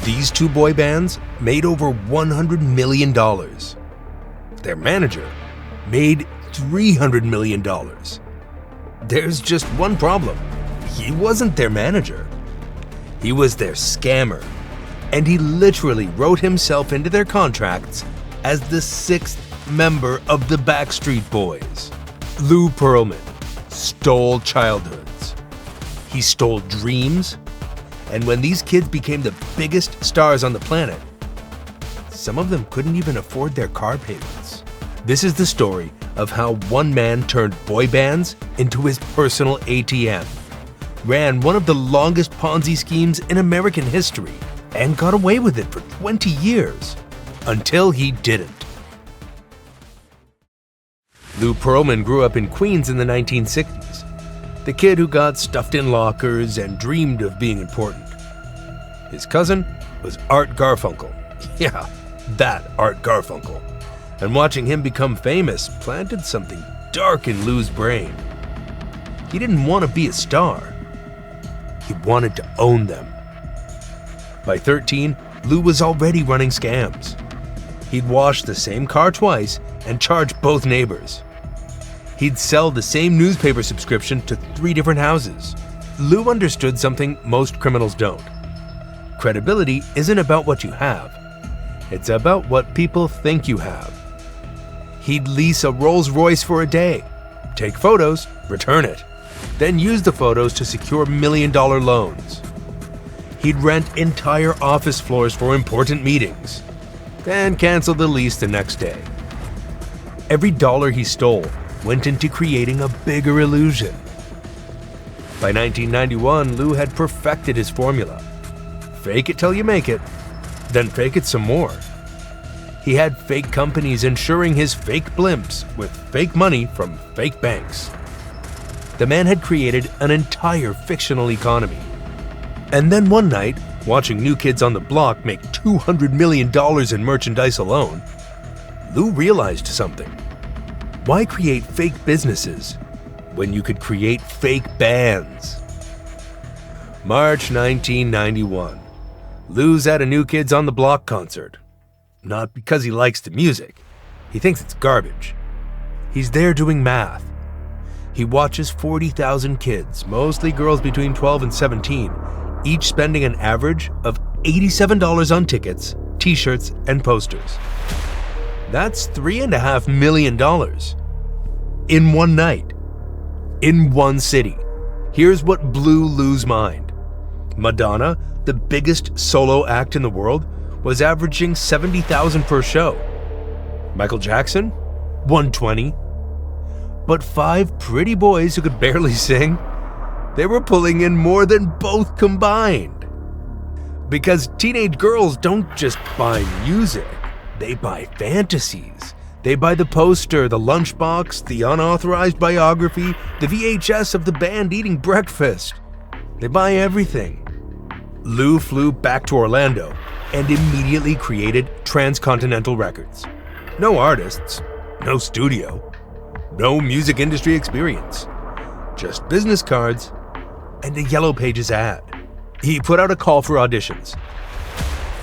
These two boy bands made over $100 million. Their manager made $300 million. There's just one problem. He wasn't their manager. He was their scammer, and he literally wrote himself into their contracts as the sixth member of the Backstreet Boys. Lou Pearlman stole childhoods. He stole dreams, and when these kids became the biggest stars on the planet, some of them couldn't even afford their car payments. This is the story of how one man turned boy bands into his personal ATM, ran one of the longest Ponzi schemes in American history, and got away with it for 20 years, until he didn't. Lou Pearlman grew up in Queens in the 1960s, the kid who got stuffed in lockers and dreamed of being important. His cousin was Art Garfunkel. Yeah, that Art Garfunkel. And watching him become famous planted something dark in Lou's brain. He didn't want to be a star. He wanted to own them. By 13, Lou was already running scams. He'd wash the same car twice and charge both neighbors. He'd sell the same newspaper subscription to 3 different houses. Lou understood something most criminals don't. Credibility isn't about what you have. It's about what people think you have. He'd lease a Rolls Royce for a day, take photos, return it, then use the photos to secure million-dollar loans. He'd rent entire office floors for important meetings, then cancel the lease the next day. Every dollar he stole went into creating a bigger illusion. By 1991, Lou had perfected his formula. Fake it till you make it, then fake it some more. He had fake companies insuring his fake blimps with fake money from fake banks. The man had created an entire fictional economy. And then one night, watching New Kids on the Block make $200 million in merchandise alone, Lou realized something. Why create fake businesses when you could create fake bands? March 1991. Lou's at a New Kids on the Block concert. Not because he likes the music. He thinks it's garbage. He's there doing math. He watches 40,000 kids, mostly girls between 12 and 17, each spending an average of $87 on tickets, t-shirts, and posters. That's $3.5 million. In one night. In one city. Here's what blew Lou's mind. Madonna, the biggest solo act in the world, was averaging $70,000 per show. Michael Jackson, $120,000. But 5 pretty boys who could barely sing, they were pulling in more than both combined. Because teenage girls don't just buy music, they buy fantasies. They buy the poster, the lunchbox, the unauthorized biography, the VHS of the band eating breakfast. They buy everything. Lou flew back to Orlando and immediately created Transcontinental Records. No artists, no studio, no music industry experience, just business cards and a Yellow Pages ad. He put out a call for auditions.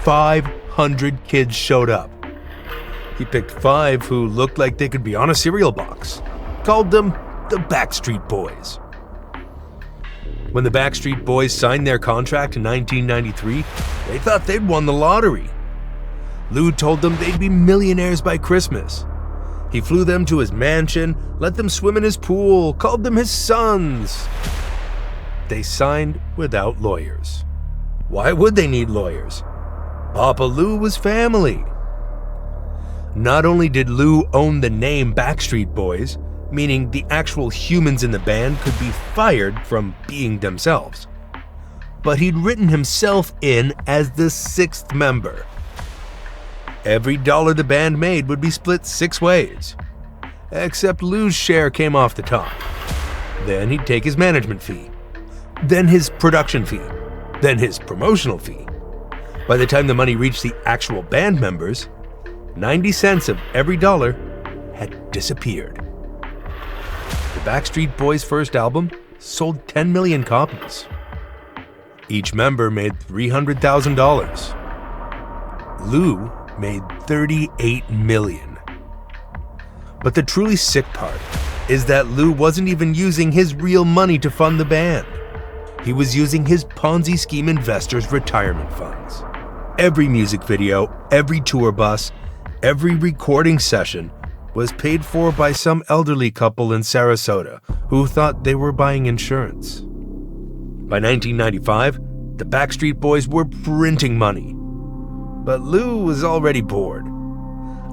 500 kids showed up. He picked 5 who looked like they could be on a cereal box, called them the Backstreet Boys. When the Backstreet Boys signed their contract in 1993, they thought they'd won the lottery. Lou told them they'd be millionaires by Christmas. He flew them to his mansion, let them swim in his pool, called them his sons. They signed without lawyers. Why would they need lawyers? Papa Lou was family. Not only did Lou own the name Backstreet Boys, meaning the actual humans in the band could be fired from being themselves, but he'd written himself in as the 6th member. Every dollar the band made would be split 6 ways, except Lou's share came off the top. Then he'd take his management fee, then his production fee, then his promotional fee. By the time the money reached the actual band members, 90 cents of every dollar had disappeared. The Backstreet Boys' first album sold 10 million copies. Each member made $300,000. Lou made $38 million. But the truly sick part is that Lou wasn't even using his real money to fund the band. He was using his Ponzi scheme investors' retirement funds. Every music video, every tour bus, every recording session was paid for by some elderly couple in Sarasota who thought they were buying insurance. By 1995, the Backstreet Boys were printing money. But Lou was already bored.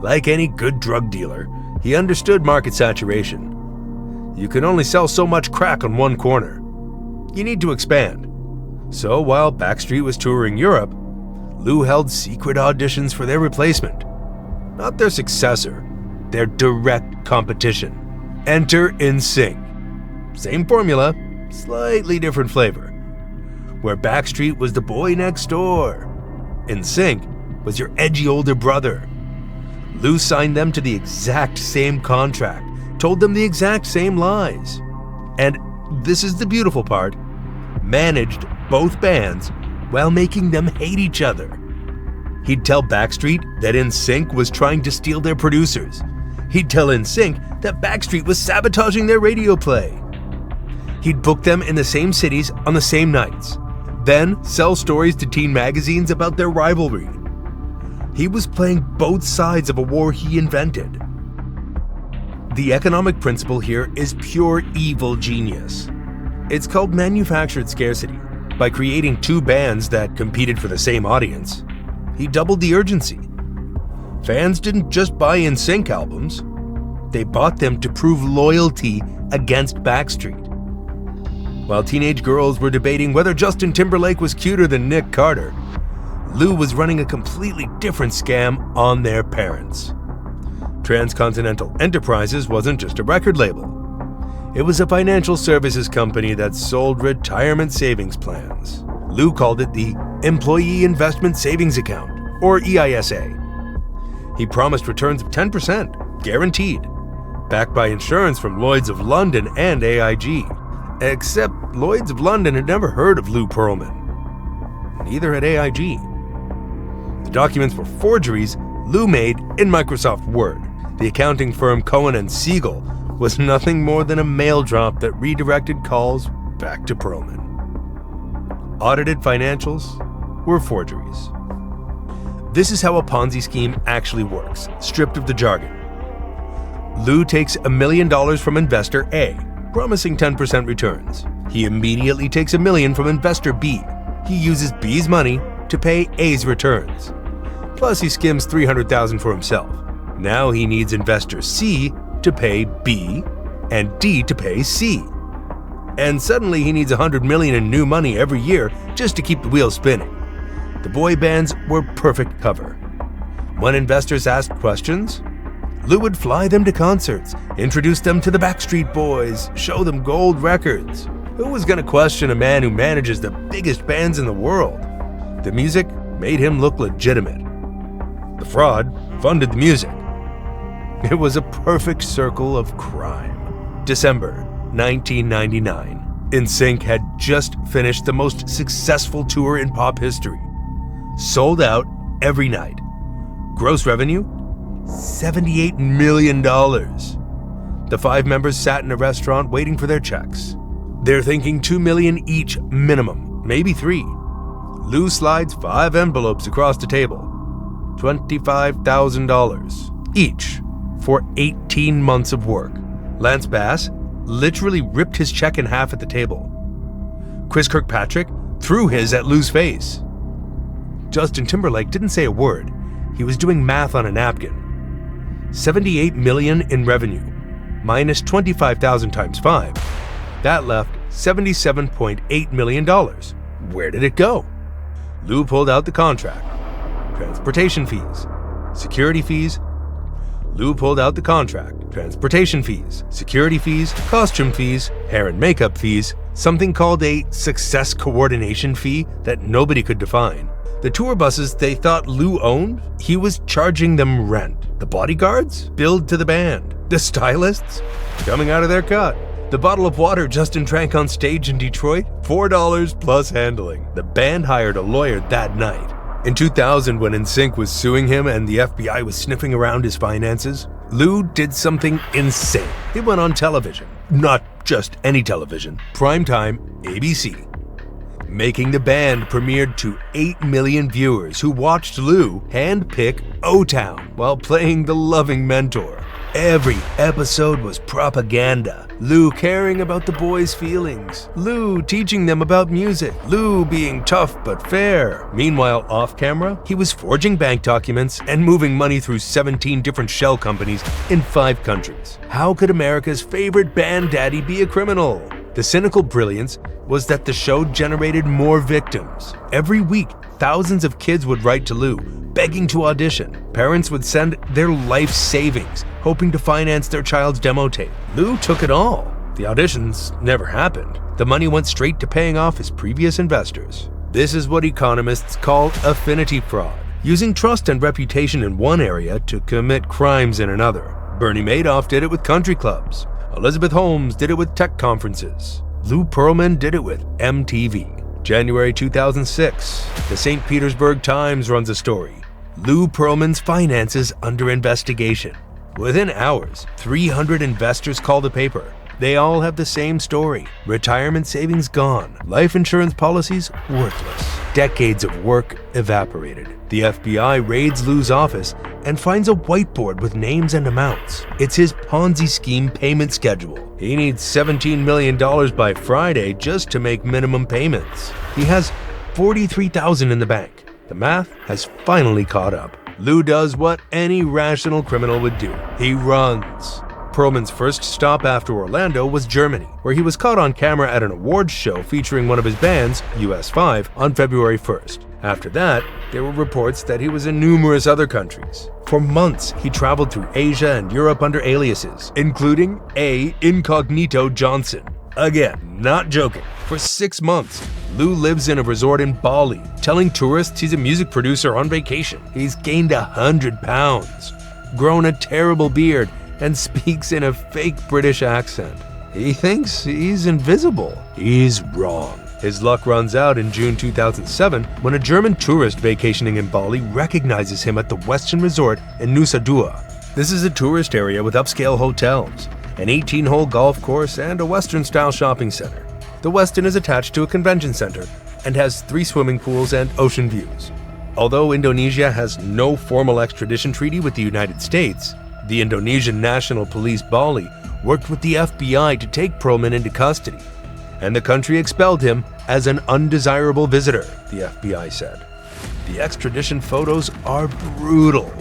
Like any good drug dealer, he understood market saturation. You can only sell so much crack on one corner. You need to expand. So while Backstreet was touring Europe, Lou held secret auditions for their replacement. Not their successor, their direct competition. Enter NSYNC. Same formula, slightly different flavor. Where Backstreet was the boy next door, NSYNC was your edgy older brother. Lou signed them to the exact same contract, told them the exact same lies. And this is the beautiful part, managed both bands while making them hate each other. He'd tell Backstreet that NSYNC was trying to steal their producers. He'd tell NSYNC that Backstreet was sabotaging their radio play. He'd book them in the same cities on the same nights, then sell stories to teen magazines about their rivalry. He was playing both sides of a war he invented. The economic principle here is pure evil genius. It's called manufactured scarcity. By creating two bands that competed for the same audience, he doubled the urgency. Fans didn't just buy NSYNC albums, they bought them to prove loyalty against Backstreet. While teenage girls were debating whether Justin Timberlake was cuter than Nick Carter, Lou was running a completely different scam on their parents. Transcontinental Enterprises wasn't just a record label. It was a financial services company that sold retirement savings plans. Lou called it the Employee Investment Savings Account, or EISA. He promised returns of 10%, guaranteed, backed by insurance from Lloyd's of London and AIG. Except Lloyd's of London had never heard of Lou Pearlman. Neither had AIG. The documents were forgeries Lou made in Microsoft Word. The accounting firm Cohen & Siegel was nothing more than a mail drop that redirected calls back to Pearlman. Audited financials were forgeries. This is how a Ponzi scheme actually works, stripped of the jargon. Lou takes $1 million from investor A, promising 10% returns. He immediately takes $1 million from investor B. He uses B's money to pay A's returns. Plus he skims $300,000 for himself. Now he needs investor C to pay B and D to pay C. And suddenly he needs $100 million in new money every year just to keep the wheels spinning. The boy bands were perfect cover. When investors asked questions, Lou would fly them to concerts, introduce them to the Backstreet Boys, show them gold records. Who was going to question a man who manages the biggest bands in the world? The music made him look legitimate. The fraud funded the music. It was a perfect circle of crime. December 1999. NSYNC had just finished the most successful tour in pop history. Sold out every night. Gross revenue? $78 million. The five members sat in a restaurant waiting for their checks. They're thinking $2 million each minimum, maybe $3. Lou slides 5 envelopes across the table. $25,000 each for 18 months of work. Lance Bass literally ripped his check in half at the table. Chris Kirkpatrick threw his at Lou's face. Justin Timberlake didn't say a word. He was doing math on a napkin. $78 million in revenue, minus $25,000 times 5. That left $77.8 million. Where did it go? Lou pulled out the contract. Transportation fees, security fees. Lou pulled out the contract. Transportation fees, security fees, costume fees, hair and makeup fees, something called a success coordination fee that nobody could define. The tour buses they thought Lou owned, he was charging them rent. The bodyguards billed to the band. The stylists coming out of their cut. The bottle of water Justin drank on stage in Detroit, $4 plus handling. The band hired a lawyer that night. In 2000, when NSYNC was suing him and the FBI was sniffing around his finances, Lou did something insane. He went on television. Not just any television. Primetime ABC. Making the band premiered to 8 million viewers who watched Lou handpick O-Town while playing the loving mentor. Every episode was propaganda. Lou caring about the boys' feelings. Lou teaching them about music. Lou being tough but fair. Meanwhile, off camera, he was forging bank documents and moving money through 17 different shell companies in 5 countries. How could America's favorite band daddy be a criminal? The cynical brilliance was that the show generated more victims. Every week, thousands of kids would write to Lou, begging to audition. Parents would send their life savings, hoping to finance their child's demo tape. Lou took it all. The auditions never happened. The money went straight to paying off his previous investors. This is what economists call affinity fraud, using trust and reputation in one area to commit crimes in another. Bernie Madoff did it with country clubs. Elizabeth Holmes did it with tech conferences. Lou Pearlman did it with MTV. January 2006, the St. Petersburg Times runs a story. Lou Pearlman's finances under investigation. Within hours, 300 investors call the paper. They all have the same story. Retirement savings gone. Life insurance policies worthless. Decades of work evaporated. The FBI raids Lou's office and finds a whiteboard with names and amounts. It's his Ponzi scheme payment schedule. He needs $17 million by Friday just to make minimum payments. He has $43,000 in the bank. The math has finally caught up. Lou does what any rational criminal would do. He runs. Pearlman's first stop after Orlando was Germany, where he was caught on camera at an awards show featuring one of his bands, US5, on February 1st. After that, there were reports that he was in numerous other countries. For months, he traveled through Asia and Europe under aliases, including A. Incognito Johnson. Again, not joking. For 6 months, Lou lives in a resort in Bali, telling tourists he's a music producer on vacation. He's gained 100 pounds, grown a terrible beard, and speaks in a fake British accent. He thinks he's invisible. He's wrong. His luck runs out in June 2007 when a German tourist vacationing in Bali recognizes him at the Westin Resort in Nusa Dua. This is a tourist area with upscale hotels, an 18-hole golf course, and a Western-style shopping center. The Westin is attached to a convention center and has 3 swimming pools and ocean views. Although Indonesia has no formal extradition treaty with the United States, the Indonesian National Police Bali worked with the FBI to take Pearlman into custody, and the country expelled him as an undesirable visitor, the FBI said. The extradition photos are brutal.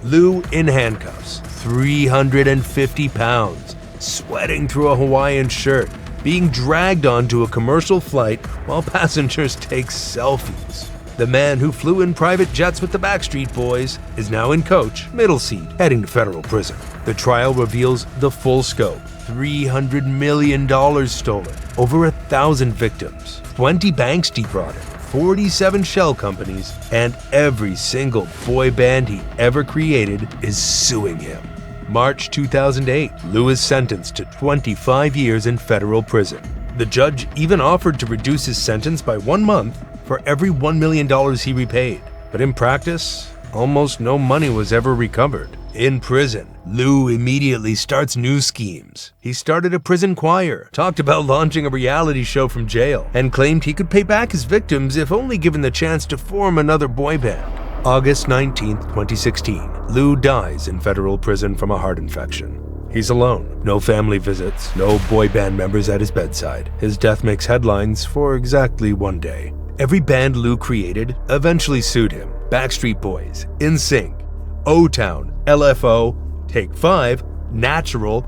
Lou in handcuffs, 350 pounds, sweating through a Hawaiian shirt, being dragged onto a commercial flight while passengers take selfies. The man who flew in private jets with the Backstreet Boys is now in coach, middle seat, heading to federal prison. The trial reveals the full scope. $300 million stolen, over 1,000 victims, 20 banks defrauded, 47 shell companies, and every single boy band he ever created is suing him. March 2008, Lou is sentenced to 25 years in federal prison. The judge even offered to reduce his sentence by 1 month for every $1 million he repaid. But in practice, almost no money was ever recovered. In prison, Lou immediately starts new schemes. He started a prison choir, talked about launching a reality show from jail, and claimed he could pay back his victims if only given the chance to form another boy band. August 19, 2016, Lou dies in federal prison from a heart infection. He's alone. No family visits, no boy band members at his bedside. His death makes headlines for exactly 1 day. Every band Lou created eventually sued him. Backstreet Boys, NSYNC, O-Town, LFO, Take 5, Natural,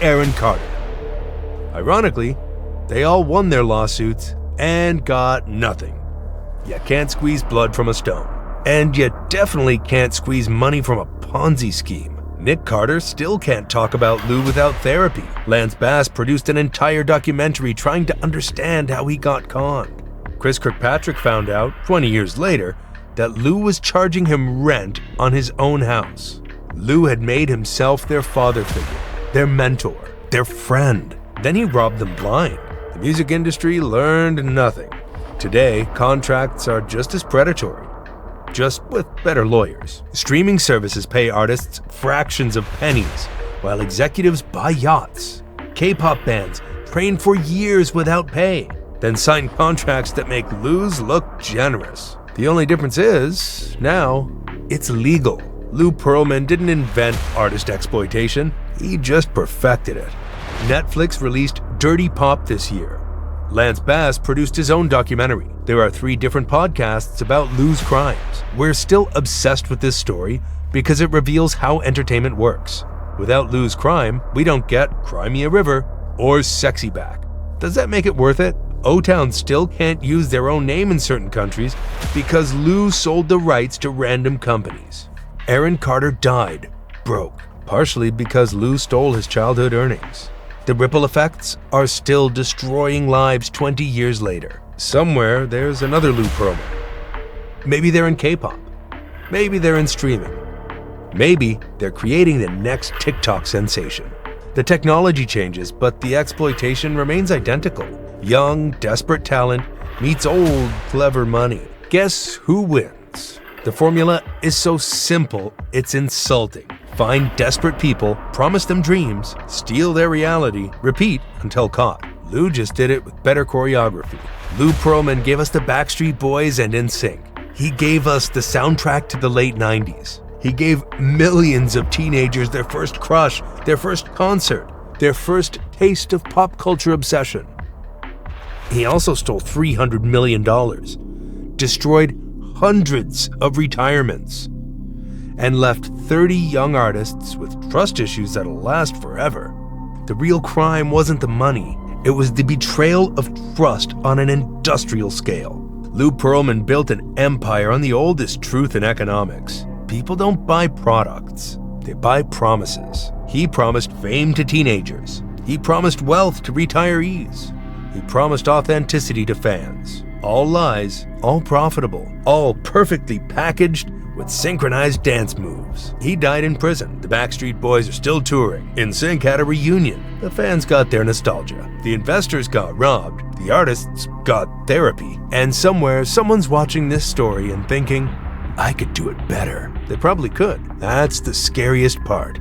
Aaron Carter. Ironically, they all won their lawsuits and got nothing. You can't squeeze blood from a stone. And you definitely can't squeeze money from a Ponzi scheme. Nick Carter still can't talk about Lou without therapy. Lance Bass produced an entire documentary trying to understand how he got conned. Chris Kirkpatrick found out, 20 years later, that Lou was charging him rent on his own house. Lou had made himself their father figure, their mentor, their friend. Then he robbed them blind. The music industry learned nothing. Today, contracts are just as predatory. just with better lawyers. Streaming services pay artists fractions of pennies, while executives buy yachts. K-pop bands train for years without pay, then sign contracts that make Lou's look generous. The only difference is, now, it's legal. Lou Pearlman didn't invent artist exploitation, he just perfected it. Netflix released Dirty Pop this year. Lance Bass produced his own documentary. There are 3 different podcasts about Lou's crimes. We're still obsessed with this story because it reveals how entertainment works. Without Lou's crime, we don't get Cry Me a River or Sexy Back. Does that make it worth it? O-Town still can't use their own name in certain countries because Lou sold the rights to random companies. Aaron Carter died broke, partially because Lou stole his childhood earnings. The ripple effects are still destroying lives 20 years later. Somewhere there's another Lou Pearlman. Maybe they're in K-pop. Maybe they're in streaming. Maybe they're creating the next TikTok sensation. The technology changes, but the exploitation remains identical. Young, desperate talent meets old, clever money. Guess who wins? The formula is so simple, it's insulting. Find desperate people, promise them dreams, steal their reality, repeat until caught. Lou just did it with better choreography. Lou Pearlman gave us the Backstreet Boys and NSYNC. He gave us the soundtrack to the late 90s. He gave millions of teenagers their first crush, their first concert, their first taste of pop culture obsession. He also stole $300 million, destroyed hundreds of retirements, and left 30 young artists with trust issues that'll last forever. The real crime wasn't the money, it was the betrayal of trust on an industrial scale. Lou Pearlman built an empire on the oldest truth in economics. People don't buy products, they buy promises. He promised fame to teenagers. He promised wealth to retirees. He promised authenticity to fans. All lies, all profitable, all perfectly packaged with synchronized dance moves. He died in prison. The Backstreet Boys are still touring. NSYNC had a reunion. The fans got their nostalgia. The investors got robbed. The artists got therapy. And somewhere, someone's watching this story and thinking, I could do it better. They probably could. That's the scariest part.